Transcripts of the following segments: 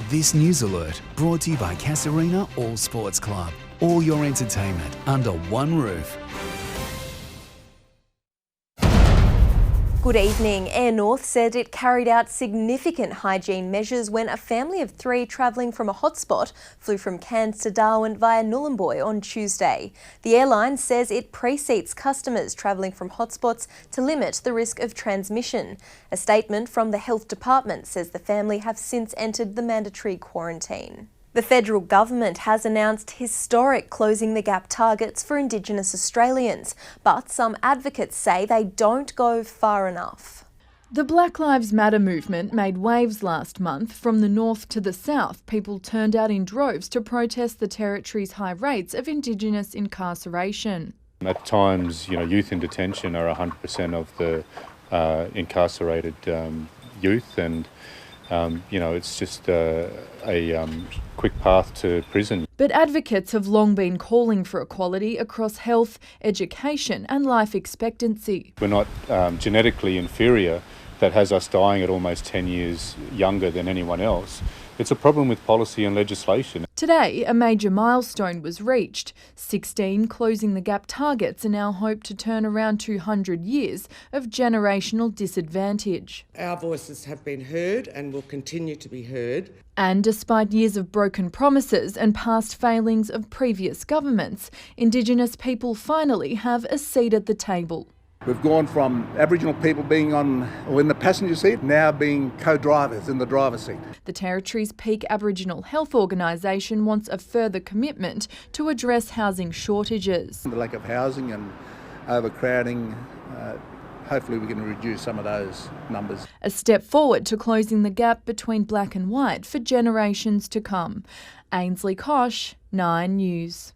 This news alert brought to you by Casarina All Sports Club. All your entertainment under one roof. Good evening. Air North said it carried out significant hygiene measures when a family of 3 travelling from a hotspot flew from Cairns to Darwin via Nhulunbuy on Tuesday. The airline says it pre-seats customers travelling from hotspots to limit the risk of transmission. A statement from the Health Department says the family have since entered the mandatory quarantine. The federal government has announced historic Closing the Gap targets for Indigenous Australians, but some advocates say they don't go far enough. The Black Lives Matter movement made waves last month. From the north to the south, people turned out in droves to protest the Territory's high rates of Indigenous incarceration. At times, youth in detention are 100% of the incarcerated youth, and it's just a quick path to prison. But advocates have long been calling for equality across health, education and life expectancy. We're not genetically inferior. That has us dying at almost 10 years younger than anyone else. It's a problem with policy and legislation. Today, a major milestone was reached. 16 Closing the Gap targets are now hoped to turn around 200 years of generational disadvantage. Our voices have been heard and will continue to be heard. And despite years of broken promises and past failings of previous governments, Indigenous people finally have a seat at the table. We've gone from Aboriginal people being in the passenger seat, now being co-drivers in the driver's seat. The Territory's peak Aboriginal health organisation wants a further commitment to address housing shortages. The lack of housing and overcrowding, hopefully we can reduce some of those numbers. A step forward to closing the gap between black and white for generations to come. Ainsley Kosh, 9 News.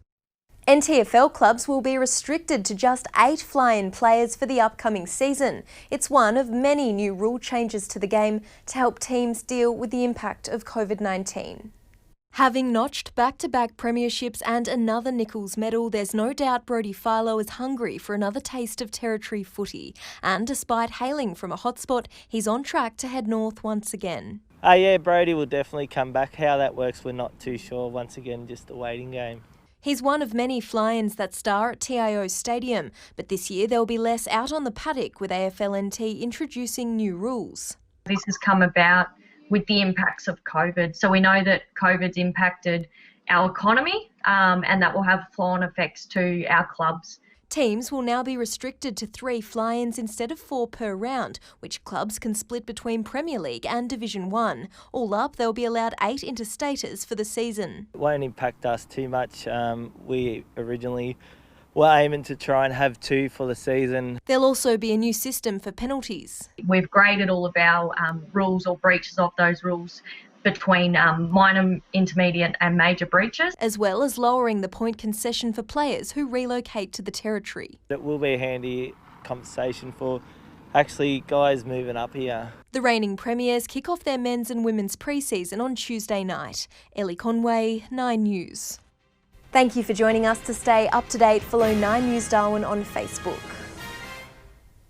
NTFL clubs will be restricted to just 8 fly-in players for the upcoming season. It's one of many new rule changes to the game to help teams deal with the impact of COVID-19. Having notched back-to-back premierships and another Nichols medal, there's no doubt Brodie Philo is hungry for another taste of Territory footy. And despite hailing from a hotspot, he's on track to head north once again. Yeah, Brodie will definitely come back. How that works, we're not too sure. Once again, just a waiting game. He's one of many fly-ins that star at TIO Stadium, but this year there'll be less out on the paddock with AFLNT introducing new rules. This has come about with the impacts of COVID. So we know that COVID's impacted our economy and that will have flow-on effects to our clubs. Teams will now be restricted to 3 fly-ins instead of 4 per round, which clubs can split between Premier League and Division 1. All up, they'll be allowed 8 interstaters for the season. It won't impact us too much. We originally were aiming to try and have 2 for the season. There'll also be a new system for penalties. We've graded all of our rules or breaches of those rules between minor, intermediate and major breaches. As well as lowering the point concession for players who relocate to the Territory. It will be a handy compensation for actually guys moving up here. The reigning premiers kick off their men's and women's pre-season on Tuesday night. Elle Conway, 9 News. Thank you for joining us. To stay up to date, follow 9 News Darwin on Facebook.